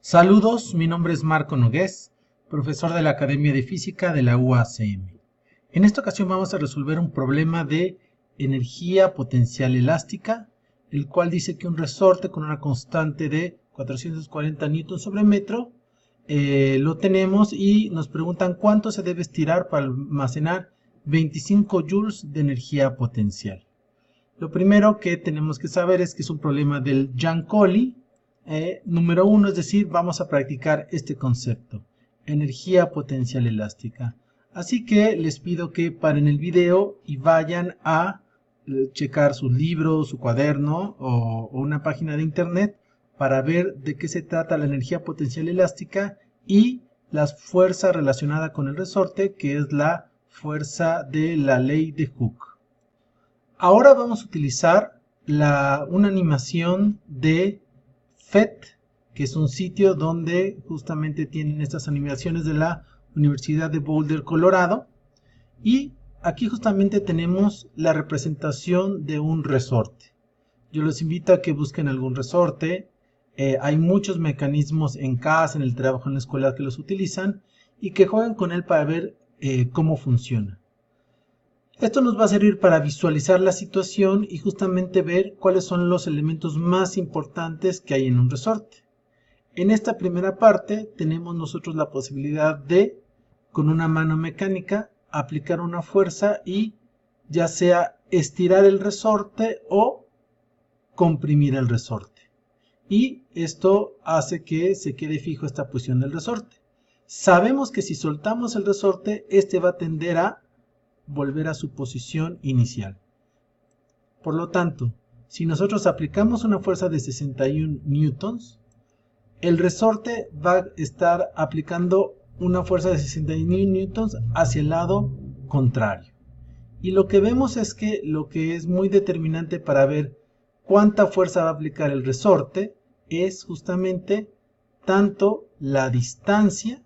Saludos, mi nombre es Marco Nogués, profesor de la Academia de Física de la UACM. En esta ocasión vamos a resolver un problema de energía potencial elástica, el cual dice que un resorte con una constante de 440 newtons sobre metro lo tenemos y nos preguntan cuánto se debe estirar para almacenar 25 joules de energía potencial. Lo primero que tenemos que saber es que es un problema del Giancoli. Número 1, es decir, vamos a practicar este concepto, energía potencial elástica. Así que les pido que paren el video y vayan a checar su libro, su cuaderno o una página de internet para ver de qué se trata la energía potencial elástica y la fuerza relacionada con el resorte, que es la fuerza de la ley de Hooke. Ahora vamos a utilizar una animación de FET, que es un sitio donde justamente tienen estas animaciones de la Universidad de Boulder, Colorado. Y aquí justamente tenemos la representación de un resorte. Yo los invito a que busquen algún resorte. Hay muchos mecanismos en casa, en el trabajo, en la escuela que los utilizan y que jueguen con él para ver cómo funciona. Esto nos va a servir para visualizar la situación y justamente ver cuáles son los elementos más importantes que hay en un resorte. En esta primera parte tenemos nosotros la posibilidad de, con una mano mecánica, aplicar una fuerza y ya sea estirar el resorte o comprimir el resorte. Y esto hace que se quede fijo esta posición del resorte. Sabemos que si soltamos el resorte, este va a tender a volver a su posición inicial. Por lo tanto, si nosotros aplicamos una fuerza de 61 newtons, el resorte va a estar aplicando una fuerza de 61 newtons hacia el lado contrario. Y lo que vemos es que lo que es muy determinante para ver cuánta fuerza va a aplicar el resorte es justamente tanto la distancia.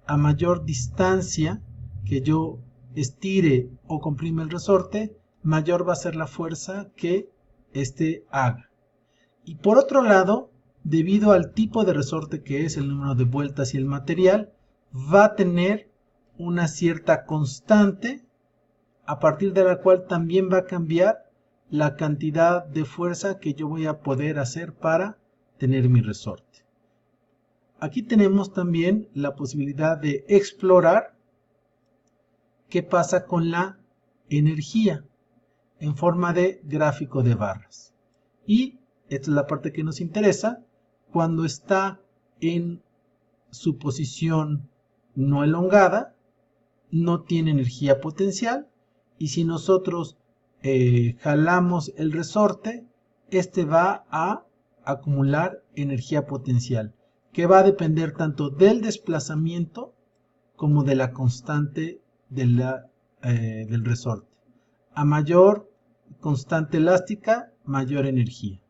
A mayor distancia que yo estire o comprime el resorte, mayor va a ser la fuerza que éste haga. Y por otro lado, debido al tipo de resorte que es, el número de vueltas y el material, va a tener una cierta constante a partir de la cual también va a cambiar la cantidad de fuerza que yo voy a poder hacer para tener mi resorte. Aquí tenemos también la posibilidad de explorar qué pasa con la energía en forma de gráfico de barras. Y esta es la parte que nos interesa. Cuando está en su posición no elongada, no tiene energía potencial. Y si nosotros jalamos el resorte, este va a acumular energía potencial, que va a depender tanto del desplazamiento como de la constante del resorte. A mayor constante elástica, mayor energía.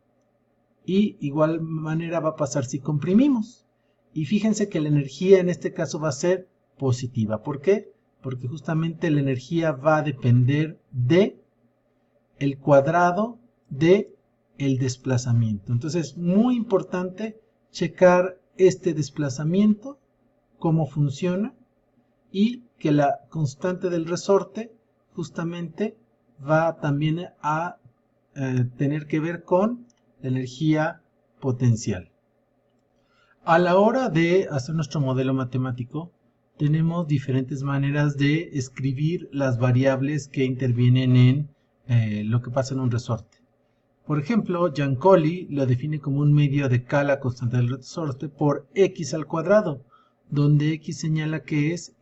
Y igual manera va a pasar si comprimimos. Y fíjense que la energía en este caso va a ser positiva. ¿Por qué? Porque justamente la energía va a depender de el cuadrado de el desplazamiento. Entonces es muy importante checar este desplazamiento, cómo funciona, y que la constante del resorte justamente va también a tener que ver con la energía potencial. A la hora de hacer nuestro modelo matemático, tenemos diferentes maneras de escribir las variables que intervienen en lo que pasa en un resorte. Por ejemplo, Giancoli lo define como un medio de K la constante del resorte por x al cuadrado, donde x señala que es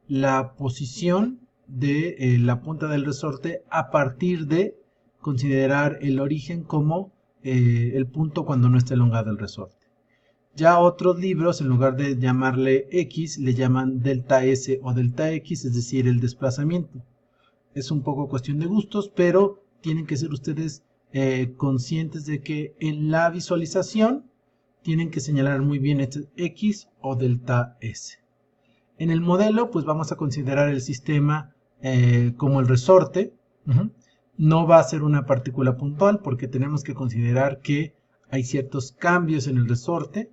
la posición de la punta del resorte a partir de considerar el origen como el punto cuando no está elongado el resorte. Ya otros libros, en lugar de llamarle x, le llaman delta s o delta x, es decir, el desplazamiento. Es un poco cuestión de gustos, pero tienen que ser ustedes conscientes de que en la visualización tienen que señalar muy bien este x o delta s. En el modelo, pues vamos a considerar el sistema como el resorte. No va a ser una partícula puntual porque tenemos que considerar que hay ciertos cambios en el resorte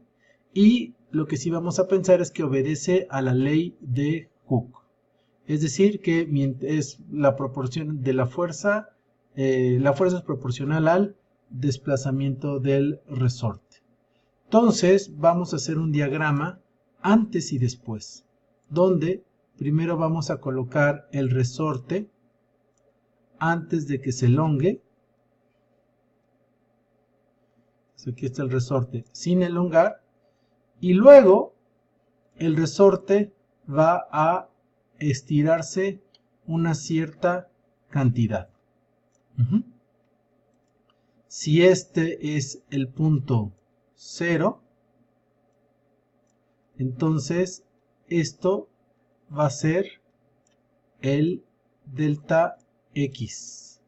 y lo que sí vamos a pensar es que obedece a la ley de Hooke. Es decir, que es la proporción de la fuerza es proporcional al desplazamiento del resorte. Entonces vamos a hacer un diagrama antes y después, donde primero vamos a colocar el resorte antes de que se elongue. Aquí está el resorte sin elongar, y luego el resorte va a estirarse una cierta cantidad. Si este es el punto 0, entonces esto va a ser el delta X.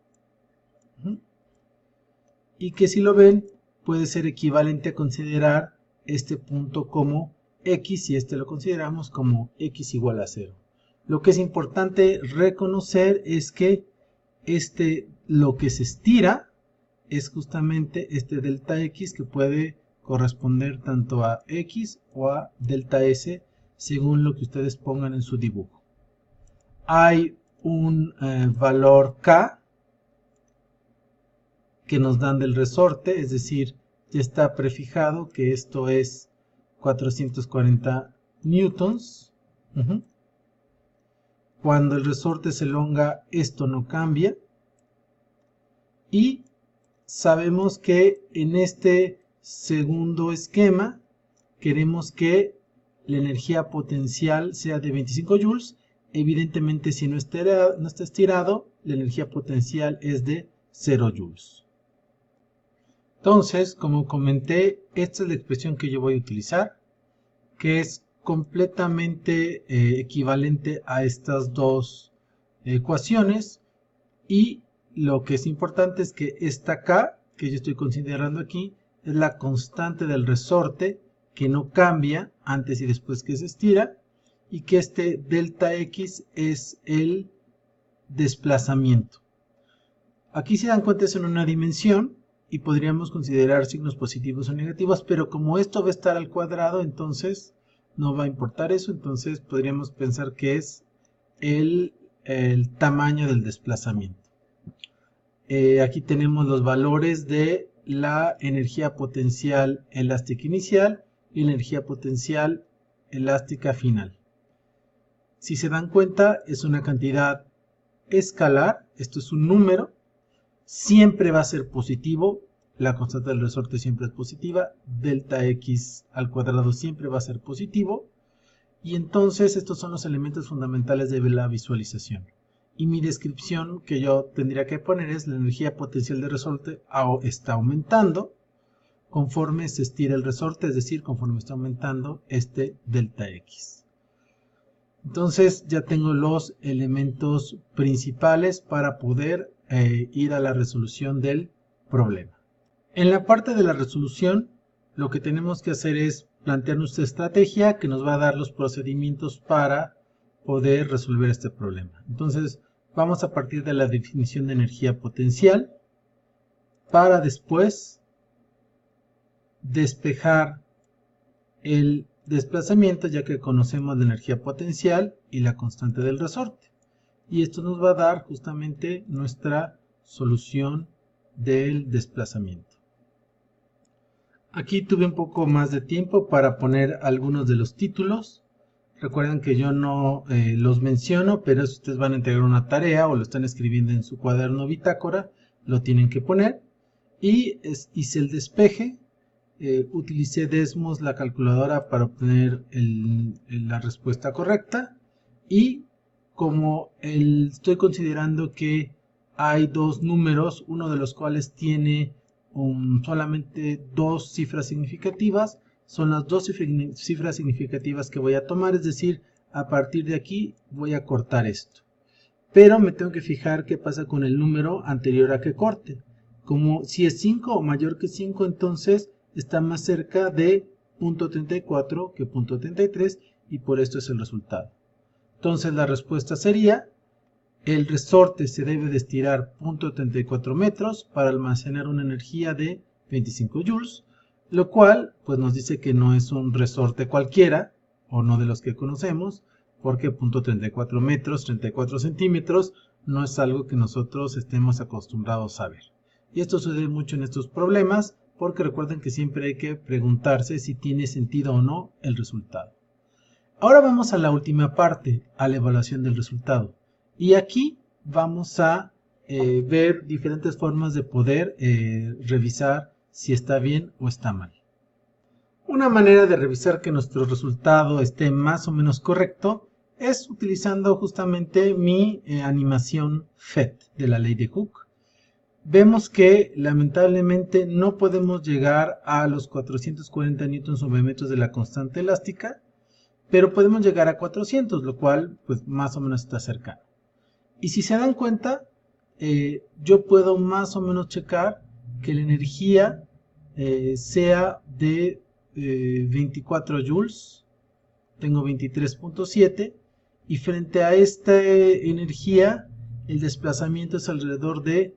Y que si lo ven, puede ser equivalente a considerar este punto como X y este lo consideramos como X igual a 0. Lo que es importante reconocer es que lo que se estira es justamente este delta X, que puede corresponder tanto a X o a delta S según lo que ustedes pongan en su dibujo. Hay un valor K que nos dan del resorte, es decir, ya está prefijado que esto es 440 newtons. Cuando el resorte se elonga, esto no cambia. Y sabemos que en este segundo esquema queremos que la energía potencial sea de 25 joules. Evidentemente, si no está estirado, la energía potencial es de 0 joules. Entonces, como comenté, esta es la expresión que yo voy a utilizar, que es completamente equivalente a estas dos ecuaciones, y lo que es importante es que esta K, que yo estoy considerando aquí, es la constante del resorte, que no cambia antes y después que se estira, y que este delta X es el desplazamiento. Aquí se dan cuenta, es en una dimensión, y podríamos considerar signos positivos o negativos, pero como esto va a estar al cuadrado, entonces no va a importar eso. Entonces podríamos pensar que es el tamaño del desplazamiento. Aquí tenemos los valores de la energía potencial elástica inicial y la energía potencial elástica final. Si se dan cuenta, es una cantidad escalar, esto es un número, siempre va a ser positivo, la constante del resorte siempre es positiva, delta X al cuadrado siempre va a ser positivo, y entonces estos son los elementos fundamentales de la visualización. Y mi descripción que yo tendría que poner es: la energía potencial del resorte está aumentando conforme se estira el resorte, es decir, conforme está aumentando este delta X. Entonces ya tengo los elementos principales para poder ir a la resolución del problema. En la parte de la resolución, lo que tenemos que hacer es plantear nuestra estrategia que nos va a dar los procedimientos para poder resolver este problema. Entonces vamos a partir de la definición de energía potencial para después despejar el desplazamiento, ya que conocemos la energía potencial y la constante del resorte. Y esto nos va a dar justamente nuestra solución del desplazamiento. Aquí tuve un poco más de tiempo para poner algunos de los títulos. Recuerden que yo no los menciono, pero si ustedes van a entregar una tarea o lo están escribiendo en su cuaderno bitácora, lo tienen que poner. Y hice el despeje. Utilicé Desmos, la calculadora, para obtener la respuesta correcta. Y como estoy considerando que hay dos números, uno de los cuales tiene solamente dos cifras significativas, son las dos cifras significativas que voy a tomar, es decir, a partir de aquí voy a cortar esto. Pero me tengo que fijar qué pasa con el número anterior a que corte. Como si es 5 o mayor que 5, entonces está más cerca de .34 que .33, y por esto es el resultado. Entonces la respuesta sería: el resorte se debe de estirar 0.34 metros para almacenar una energía de 25 joules. lo cual pues nos dice que no es un resorte cualquiera, o no de los que conocemos, porque .34 metros, 34 centímetros, no es algo que nosotros estemos acostumbrados a ver. Y esto sucede mucho en estos problemas, porque recuerden que siempre hay que preguntarse si tiene sentido o no el resultado. Ahora vamos a la última parte, a la evaluación del resultado. Y aquí vamos a ver diferentes formas de poder revisar si está bien o está mal. Una manera de revisar que nuestro resultado esté más o menos correcto es utilizando justamente mi animación FET de la ley de Hooke. Vemos que lamentablemente no podemos llegar a los 440 newtons sobre metros de la constante elástica, pero podemos llegar a 400, lo cual pues más o menos está cercano. Y si se dan cuenta, yo puedo más o menos checar que la energía sea de 24 joules, tengo 23.7, y frente a esta energía el desplazamiento es alrededor de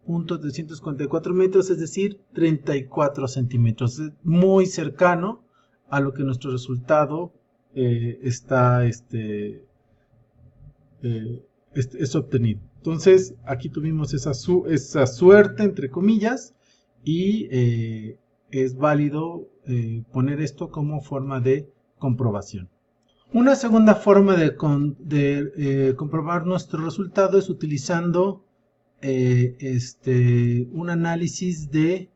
0.344 metros, es decir, 34 centímetros, es muy cercano a lo que nuestro resultado es obtenido. Entonces aquí tuvimos esa suerte entre comillas, y es válido poner esto como forma de comprobación. Una segunda forma de comprobar nuestro resultado es utilizando un análisis de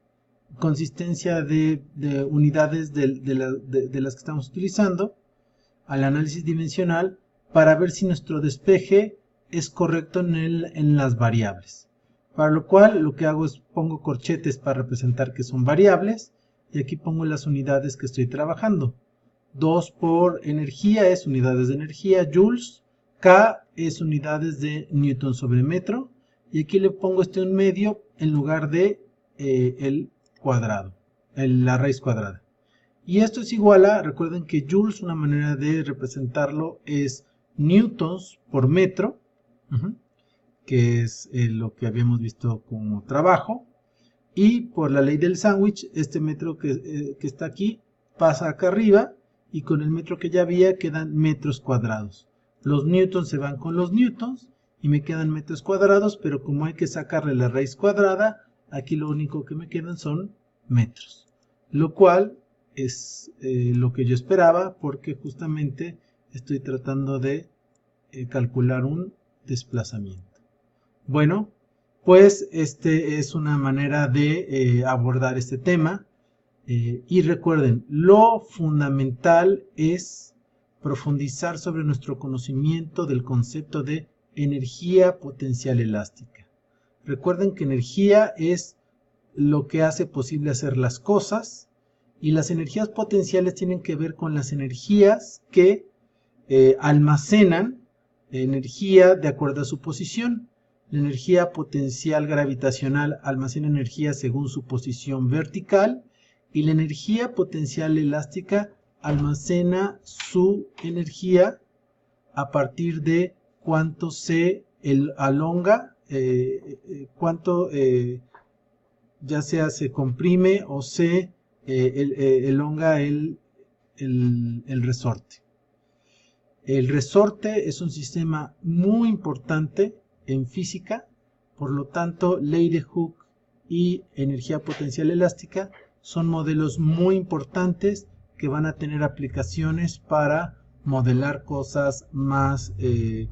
consistencia de unidades de las que estamos utilizando, al análisis dimensional, para ver si nuestro despeje es correcto en las variables. Para lo cual lo que hago es pongo corchetes para representar que son variables, y aquí pongo las unidades que estoy trabajando. 2 por energía es unidades de energía, joules. K es unidades de newton sobre metro, y aquí le pongo un medio en lugar de el cuadrado, la raíz cuadrada. Y esto es igual a, recuerden que joules, una manera de representarlo es newtons por metro, que es lo que habíamos visto como trabajo, y por la ley del sándwich, este metro que está aquí pasa acá arriba, y con el metro que ya había quedan metros cuadrados. Los newtons se van con los newtons y me quedan metros cuadrados, pero como hay que sacarle la raíz cuadrada, aquí lo único que me quedan son metros, lo cual es lo que yo esperaba, porque justamente estoy tratando de calcular un desplazamiento. Bueno, pues es una manera de abordar este tema, y recuerden, lo fundamental es profundizar sobre nuestro conocimiento del concepto de energía potencial elástica. Recuerden que energía es lo que hace posible hacer las cosas, y las energías potenciales tienen que ver con las energías que almacenan energía de acuerdo a su posición. La energía potencial gravitacional almacena energía según su posición vertical, y la energía potencial elástica almacena su energía a partir de cuánto se alonga, cuánto ya sea se comprime o se elonga el resorte. El resorte es un sistema muy importante en física, por lo tanto, ley de Hooke y energía potencial elástica son modelos muy importantes que van a tener aplicaciones para modelar cosas más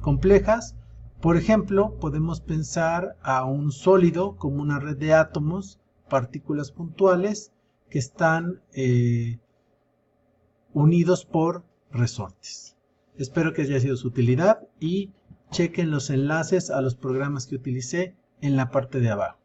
complejas. Por ejemplo, podemos pensar a un sólido como una red de átomos, partículas puntuales, que están unidos por resortes. Espero que haya sido de su utilidad, y chequen los enlaces a los programas que utilicé en la parte de abajo.